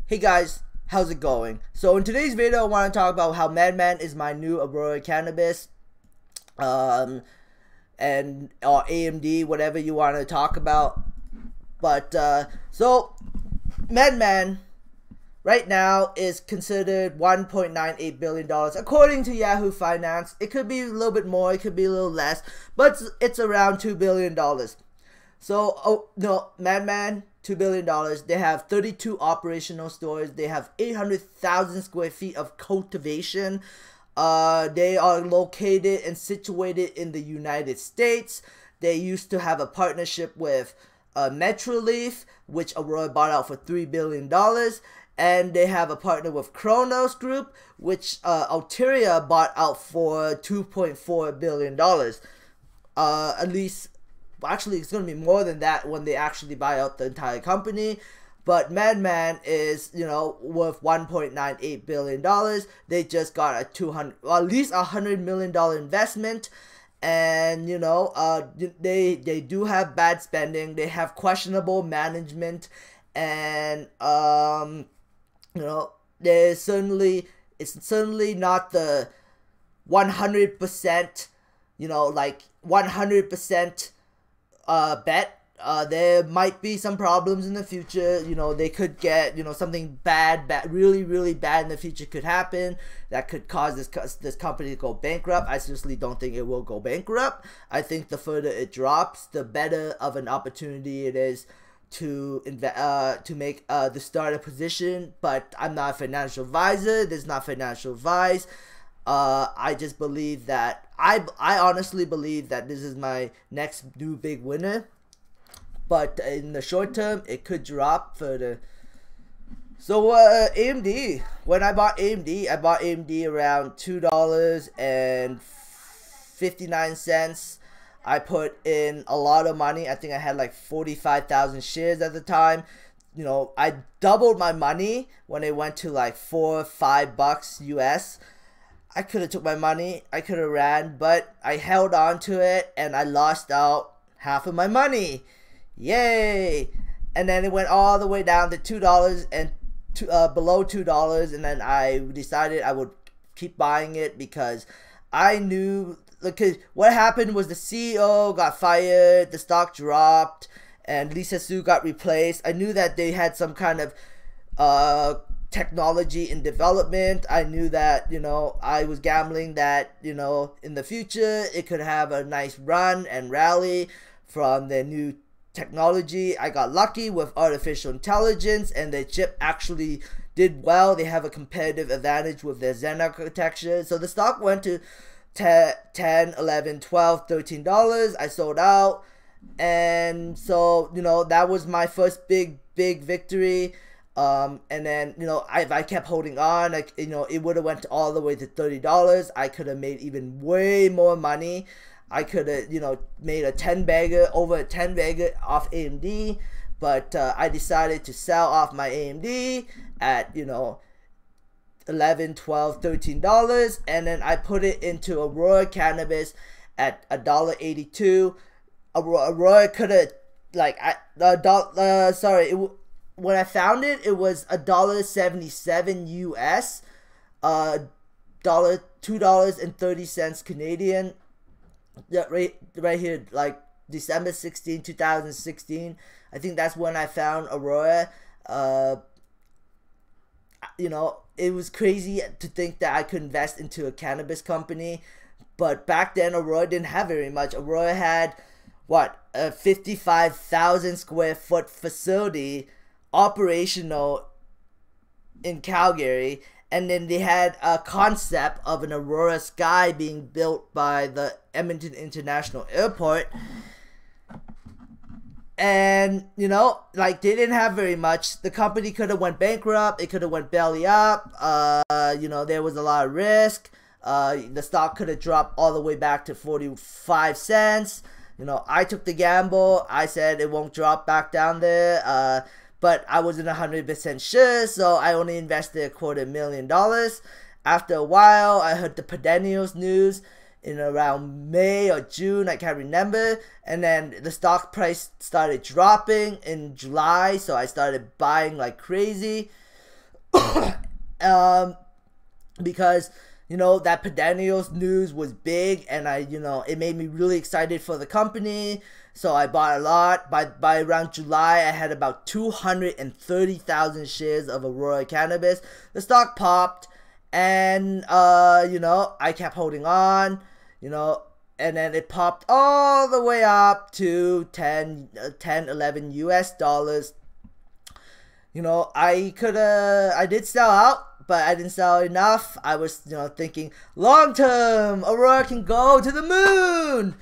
Hey guys, how's it going? So in today's video, I want to talk about how Medmen is my new Aurora Cannabis, and or AMD, whatever you want to talk about. But so Medmen right now is considered $1.98 billion according to Yahoo Finance. It could be a little bit more, it could be a little less, but it's around $2 billion. So, oh no, Medmen, $2 billion. They have 32 operational stores. They have 800,000 square feet of cultivation. They are located and situated in the United States. They used to have a partnership with Metroleaf, which Aurora bought out for $3 billion. And they have a partner with Kronos Group, which Alteria bought out for $2.4 billion. At least... Actually, it's going to be more than that when they actually buy out the entire company. But Medmen is, worth $1.98 billion. They just got a at least $100 million investment. And, they do have bad spending. They have questionable management. And, it's certainly not the 100%, 100%, bet. There might be some problems in the future. They could get, something bad, really bad in the future could happen that could cause this company to go bankrupt. I seriously don't think it will go bankrupt. I think the further it drops, the better of an opportunity it is to make the starter position. But I'm not a financial advisor. There's not financial advice. I just believe that I honestly believe that this is my next new big winner, but in the short term it could drop further. So AMD, when I bought AMD around $2.59. I put in a lot of money. I think I had like 45,000 shares at the time. I doubled my money when it went to like $4 or $5 US. I could have took my money, I could have ran, but I held on to it and I lost out half of my money. Yay! And then it went all the way down to $2 and below $2, and then I decided I would keep buying it because I knew, because what happened was the CEO got fired, the stock dropped, and Lisa Su got replaced. I knew that they had some kind of technology in development. I knew that, I was gambling that, in the future it could have a nice run and rally from their new technology. I got lucky with artificial intelligence, and their chip actually did well. They have a competitive advantage with their Zen architecture. So the stock went to $10, $11, $12, $13. I sold out, and so that was my first big victory. And then, if I kept holding on, it would have went all the way to $30. I could have made even way more money. I could have, made a 10-bagger, over a 10-bagger off AMD. But I decided to sell off my AMD at, $11, $12, $13. And then I put it into Aurora Cannabis at $1.82. Aurora could have, when I found it, it was $1.77 US, $2.30 Canadian. Yeah, right here, like December 16, 2016. I think that's when I found Aurora. It was crazy to think that I could invest into a cannabis company, but back then Aurora didn't have very much. Aurora had a 55,000 square foot facility operational in Calgary, and then they had a concept of an Aurora Sky being built by the Edmonton International Airport, and they didn't have very much. The company could have went bankrupt, it could have went belly up. There was a lot of risk. The stock could have dropped all the way back to 45 cents. I took the gamble. I said it won't drop back down there. But I wasn't 100% sure, so I only invested $250,000. After a while, I heard the perennials news in around May or June, I can't remember, and then the stock price started dropping in July, so I started buying like crazy. Because that Pedanios news was big, and it made me really excited for the company. So I bought a lot. By around July, I had about 230,000 shares of Aurora Cannabis. The stock popped, and I kept holding on, and then it popped all the way up to 11 US dollars. I did sell out, but I didn't sell enough. I was, thinking long term, Aurora can go to the moon.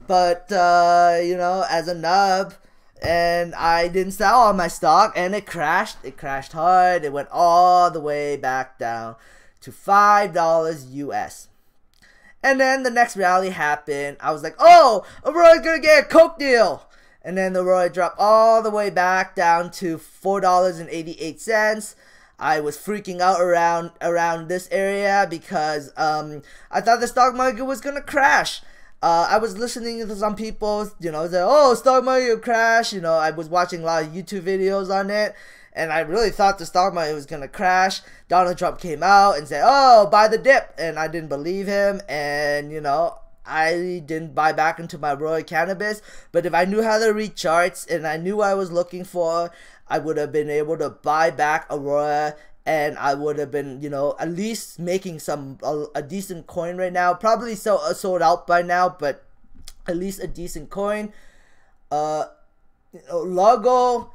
But, as a nub, and I didn't sell all my stock, and it crashed. It crashed hard. It went all the way back down to $5 US. And then the next rally happened. I was like, oh, Aurora's gonna get a Coke deal. And then the Aurora dropped all the way back down to $4.88. I was freaking out around this area because I thought the stock market was gonna crash. I was listening to some people, say, oh, stock market will crash. I was watching a lot of YouTube videos on it, and I really thought the stock market was gonna crash. Donald Trump came out and said, oh, buy the dip, and I didn't believe him, and I didn't buy back into my Aurora Cannabis. But if I knew how to read charts and I knew what I was looking for, I would have been able to buy back Aurora, and I would have been, at least making a decent coin right now. Probably sold out by now, but at least a decent coin. Largo,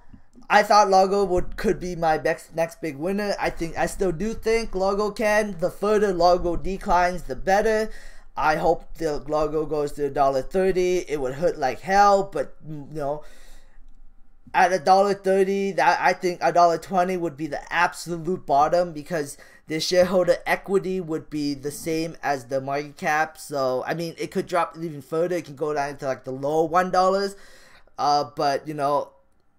I thought Largo could be my next big winner. I still do think Largo can. The further Largo declines, the better. I hope the Largo goes to $1.30. It would hurt like hell, but at $1.30, I think $1.20 would be the absolute bottom, because the shareholder equity would be the same as the market cap. So I mean, it could drop even further. It can go down to like the low $1. But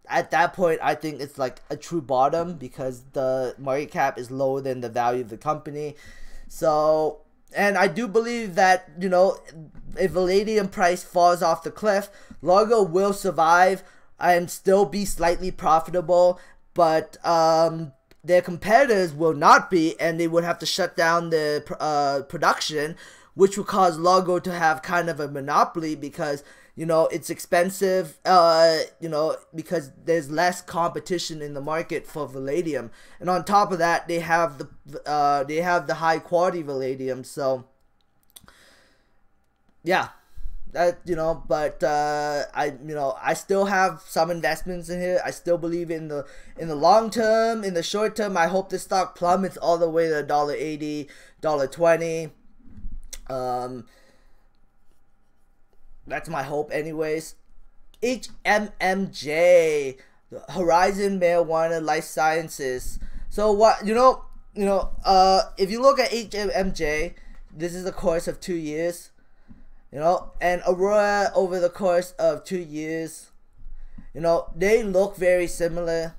at that point, I think it's like a true bottom, because the market cap is lower than the value of the company. So, and I do believe that if Palladium price falls off the cliff, Largo will survive and still be slightly profitable, but their competitors will not be, and they would have to shut down the production, which would cause Largo to have kind of a monopoly, because it's expensive, because there's less competition in the market for Palladium, and on top of that, they have the high quality Palladium. So yeah. But I still have some investments in here. I still believe in the long term. In the short term, I hope the stock plummets all the way to $1.80, $1.20. That's my hope, anyways. HMMJ, Horizon Marijuana Life Sciences. So what if you look at HMMJ, this is a course of 2 years. And Aurora, over the course of 2 years, they look very similar.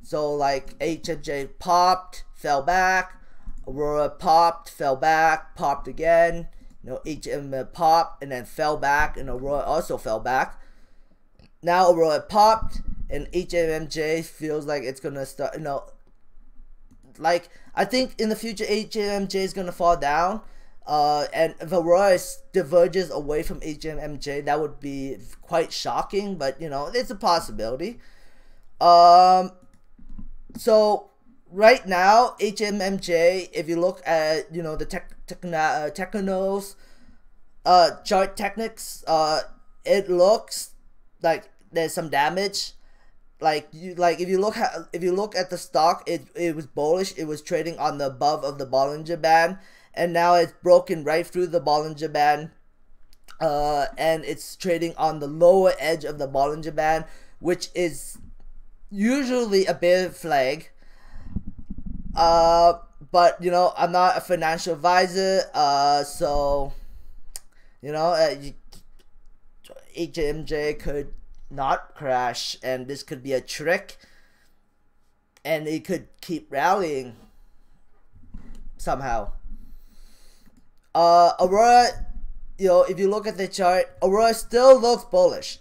So like HMJ popped, fell back, Aurora popped, fell back, popped again. HM popped and then fell back, and Aurora also fell back. Now Aurora popped, and HMMJ feels like it's gonna start. Like I think in the future HMMJ is gonna fall down. And if Aurora diverges away from HMMJ, that would be quite shocking, but it's a possibility. So right now, HMMJ, if you look at the Technos chart techniques, it looks like there's some damage. If you look at the stock, it was bullish. It was trading on the above of the Bollinger Band. And now it's broken right through the Bollinger Band, and it's trading on the lower edge of the Bollinger Band, which is usually a bear flag. But I'm not a financial advisor, so HMJ could not crash, and this could be a trick, and it could keep rallying somehow. Aurora, if you look at the chart, Aurora still looks bullish.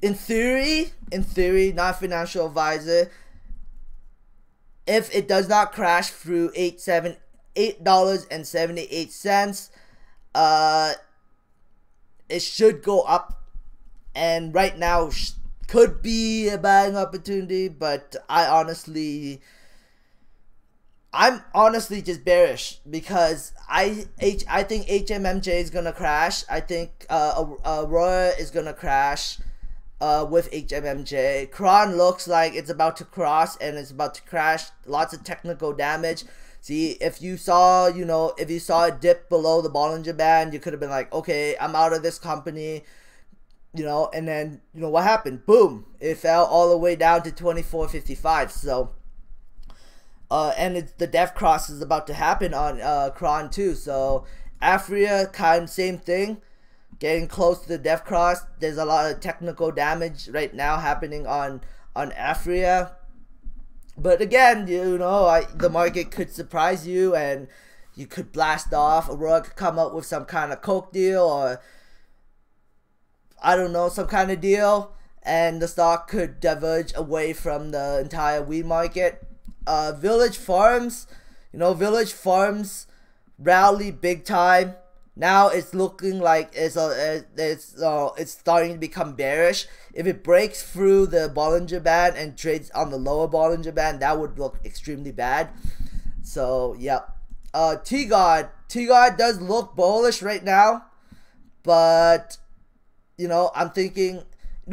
in theory, not a financial advisor, if it does not crash through $8.78, it should go up. And right now could be a buying opportunity, but I'm honestly just bearish, because I think HMMJ is gonna crash. I think Aurora is gonna crash with HMMJ. Cron looks like it's about to cross and it's about to crash. Lots of technical damage. See, if you saw a dip below the Bollinger Band, you could have been like, okay, I'm out of this company. And then, what happened? Boom! It fell all the way down to 24.55. So, and the death cross is about to happen on Cron too. So, Afria, kind of same thing, getting close to the death cross. There's a lot of technical damage right now happening on Afria. But again, the market could surprise you, and you could blast off. Aurora could come up with some kind of coke deal, or I don't know, some kind of deal, and the stock could diverge away from the entire weed market. Village Farms, Village Farms rallied big time. Now it's looking like it's starting to become bearish. If it breaks through the Bollinger Band and trades on the lower Bollinger Band, that would look extremely bad. So, yeah. T-God does look bullish right now, but I'm thinking,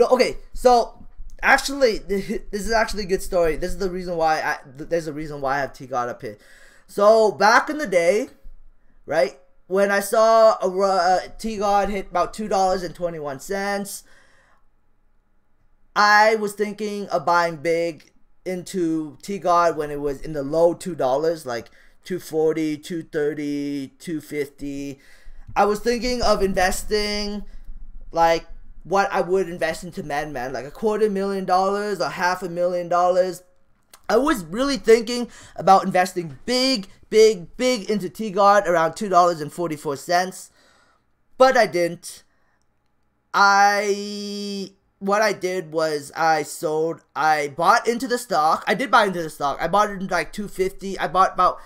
okay, so actually, this is actually a good story. This is the reason why there's a reason why I have T-God up here. So back in the day, right, when I saw T-God hit about $2.21, I was thinking of buying big into T-God when it was in the low $2, like $2.40, $2.30, $2.50. I was thinking of investing like what I would invest into Medmen, like $250,000 or $500,000. I was really thinking about investing big into T-God around $2.44, but I didn't. What I did was I bought into the stock. I did buy into the stock. I bought it in like $2.50. I bought about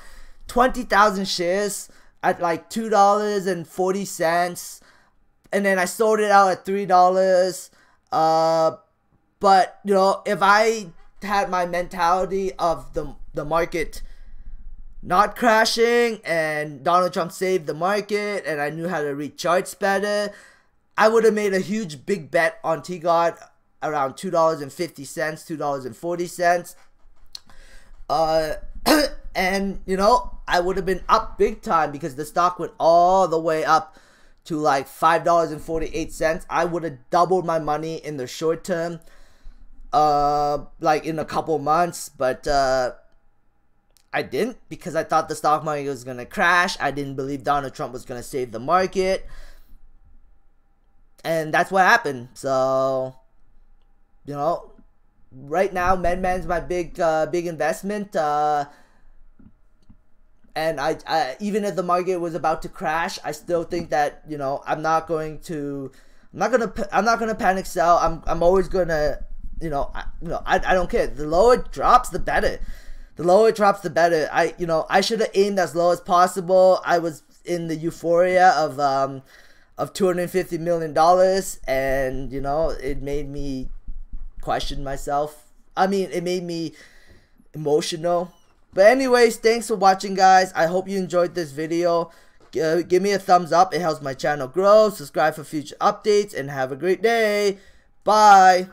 20,000 shares at like $2.40. And then I sold it out at $3. But if I had my mentality of the market not crashing and Donald Trump saved the market and I knew how to read charts better, I would have made a huge big bet on T-God around $2.50, $2.40. And I would have been up big time, because the stock went all the way up to like $5.48. I would have doubled my money in the short term, like in a couple months, but I didn't, because I thought the stock market was gonna crash. I didn't believe Donald Trump was gonna save the market, and that's what happened. So, right now Medmen's my big investment. And I even if the market was about to crash, I still think that I'm not gonna panic sell. I'm always gonna I don't care. The lower it drops, the better. The lower it drops, the better. I should have aimed as low as possible. I was in the euphoria of $250 million, and it made me question myself. I mean, it made me emotional. But anyways, thanks for watching, guys. I hope you enjoyed this video. Give me a thumbs up. It helps my channel grow. Subscribe for future updates, and have a great day. Bye.